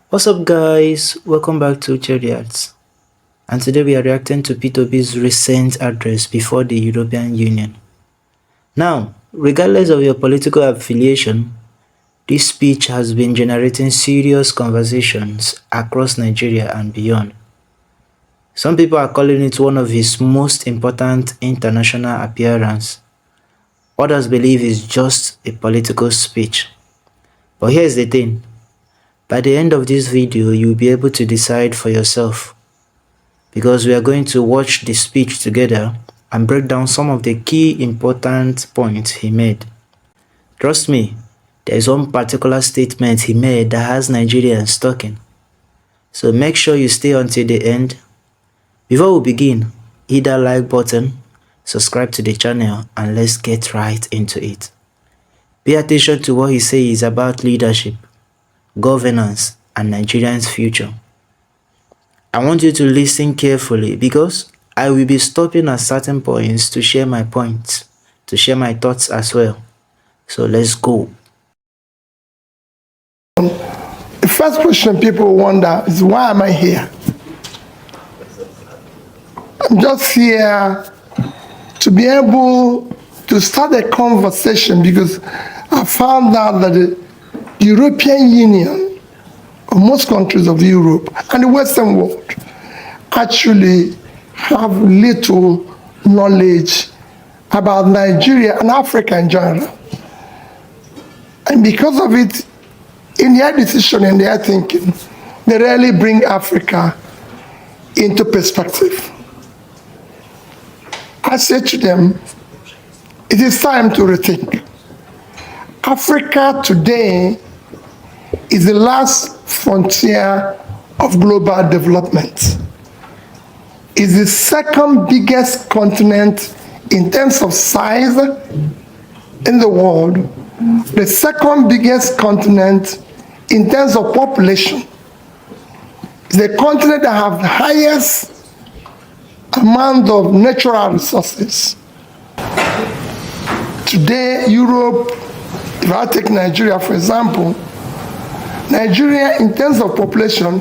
What's up guys, welcome back to Chariats, and today we are reacting to Peter Obi's recent address before the European Union. Now, regardless of your political affiliation, this speech has been generating serious conversations across Nigeria and beyond. Some people are calling it one of his most important international appearances. Others believe it's just a political speech. But here's the thing. By the end of this video, you'll be able to decide for yourself, because we are going to watch the speech together and break down some of the key important points he made. Trust me, there is one particular statement he made that has Nigerians talking. So make sure you stay until the end. Before we begin, hit that like button, subscribe to the channel, and let's get right into it. Pay attention to what he says about leadership, governance, and Nigerians' future. I want you to listen carefully because I will be stopping at certain points to share my points, to share my thoughts as well. So let's go. The first question people wonder is, why am I here? I'm just here to be able to start a conversation because I found out that the European Union, or most countries of Europe and the Western world, actually have little knowledge about Nigeria and Africa in general. And because of it, in their decision and their thinking, they rarely bring Africa into perspective. I said to them, it is time to rethink. Africa today is the last frontier of global development. It's the second biggest continent in terms of size in the world, the second biggest continent in terms of population. It's the continent that has the highest amount of natural resources. Today, Europe, if I take Nigeria for example, Nigeria in terms of population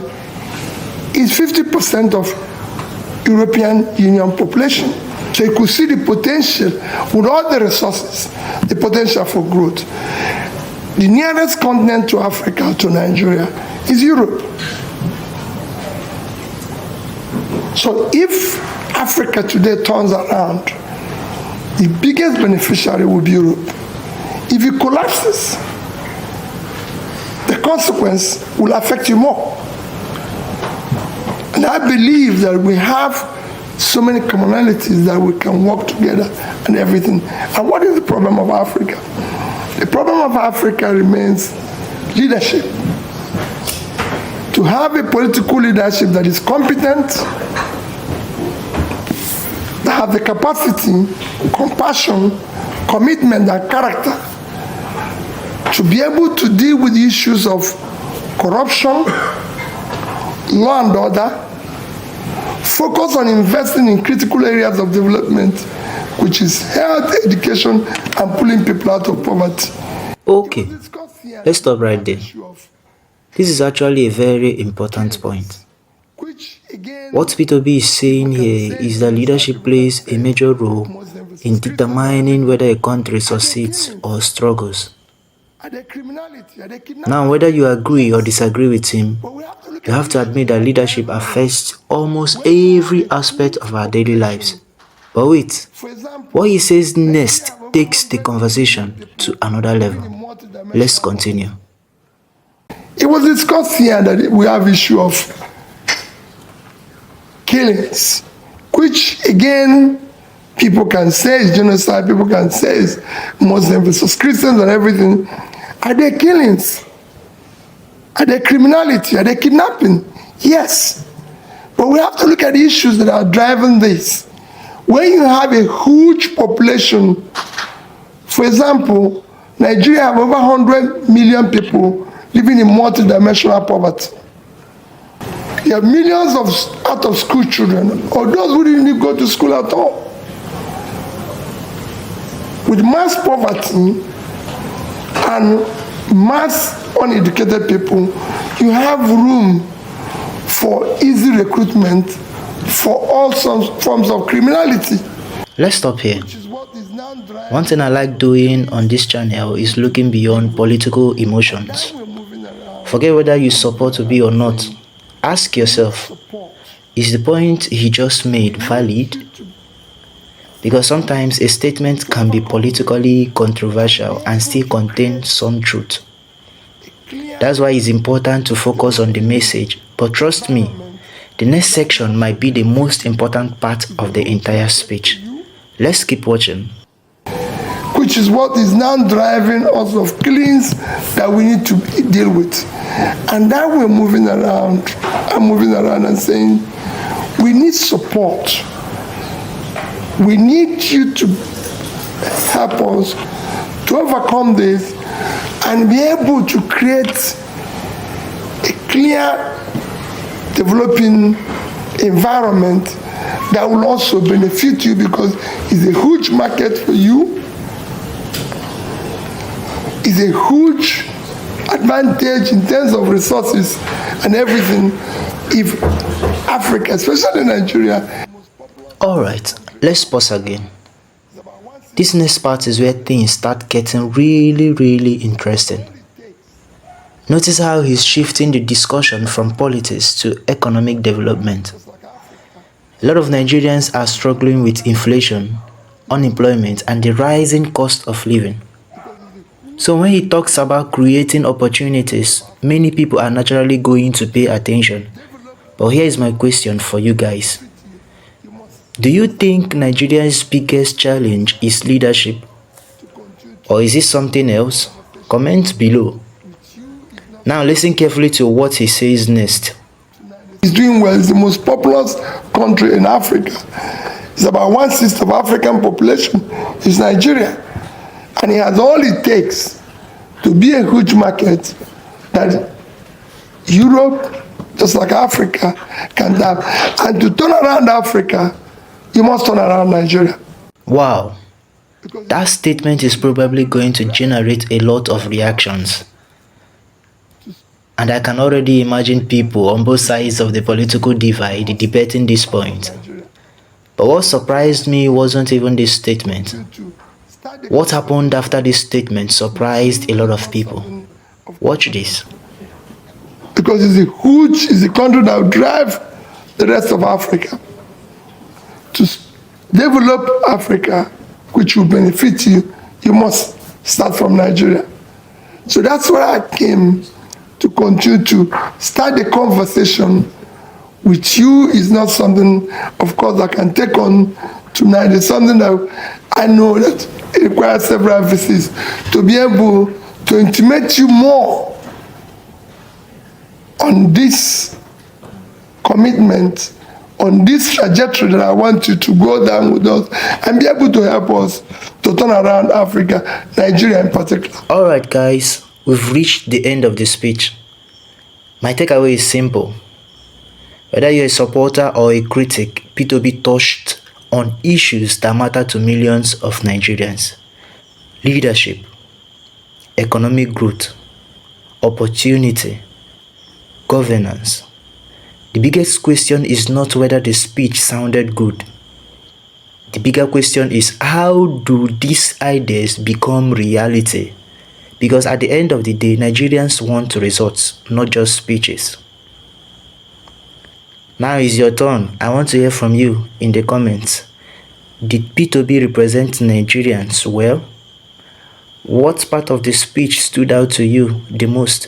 is 50% of European Union population. So you could see the potential with all the resources, the potential for growth. The nearest continent to Africa, to Nigeria, is Europe. So if Africa today turns around, the biggest beneficiary will be Europe. If it collapses, the consequence will affect you more. And I believe that we have so many commonalities that we can work together and everything. And what is the problem of Africa? The problem of Africa remains leadership. To have a political leadership that is competent, that have the capacity, compassion, commitment, and character to be able to deal with issues of corruption, law and order, focus on investing in critical areas of development, which is health, education, and pulling people out of poverty. Okay, let's stop right there. This is actually a very important point. What Peter Obi is saying here is that leadership plays a major role in determining whether a country succeeds or struggles. Now, whether you agree or disagree with him, you have to admit that leadership affects almost every aspect of our daily lives. But wait, what he says next takes the conversation to another level. Let's continue. It was discussed here that we have issue of killings, which again, people can say is genocide, people can say is Muslim versus Christians and everything. Are there killings? Are there criminality? Are there kidnapping? Yes. But we have to look at the issues that are driving this. When you have a huge population, for example, Nigeria have over 100 million people living in multidimensional poverty. You have millions of out-of-school children, or those who didn't even go to school at all. With mass poverty and mass uneducated people, you have room for easy recruitment for all forms of criminality. Let's stop here. One thing I like doing on this channel is looking beyond political emotions. Forget whether you support Obi or not. Ask yourself, is the point he just made valid? Because sometimes a statement can be politically controversial and still contain some truth. That's why it's important to focus on the message. But trust me, the next section might be the most important part of the entire speech. Let's keep watching. Which is what is now driving us of killings that we need to deal with. And now we're moving around, and saying, we need support. We need you to help us to overcome this and be able to create a clear, developing environment that will also benefit you, because it's a huge market for you. It's a huge advantage in terms of resources and everything if Africa, especially Nigeria. Alright, let's pause again. This next part is where things start getting really interesting. Notice how he's shifting the discussion from politics to economic development. A lot of Nigerians are struggling with inflation, unemployment, and the rising cost of living. So when he talks about creating opportunities, many people are naturally going to pay attention. But here is my question for you guys. Do you think Nigeria's biggest challenge is leadership? Or is it something else? Comment below. Now listen carefully to what he says next. He's doing well. It's the most populous country in Africa. It's about 1/6 of African population is Nigeria. And he has all it takes to be a huge market that Europe, just like Africa, can have. And to turn around Africa, you must turn around Nigeria. Wow, that statement is probably going to generate a lot of reactions. And I can already imagine people on both sides of the political divide debating this point. But what surprised me wasn't even this statement. What happened after this statement surprised a lot of people. Watch this. Because it's a country that will drive the rest of Africa. To develop Africa, which will benefit you, you must start from Nigeria. So that's where I came to continue to start the conversation with you. Is not something, of course, I can take on tonight. It's something that I know that it requires several visits to be able to intimate you more on this commitment, on this trajectory that I want you to go down with us and be able to help us to turn around Africa, Nigeria in particular. Alright guys, we've reached the end of the speech. My takeaway is simple. Whether you're a supporter or a critic, Peter Obi touched on issues that matter to millions of Nigerians. Leadership, economic growth, opportunity, governance. The biggest question is not whether the speech sounded good. The bigger question is, how do these ideas become reality? Because at the end of the day, Nigerians want results, not just speeches. Now is your turn. I want to hear from you in the comments. Did Peter Obi represent Nigerians well? What part of the speech stood out to you the most?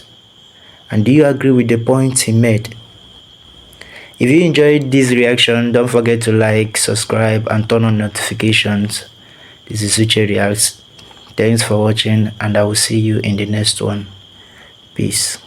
And do you agree with the points he made? If you enjoyed this reaction, don't forget to like, subscribe, and turn on notifications. This is Uche Reacts. Thanks for watching, and I will see you in the next one. Peace.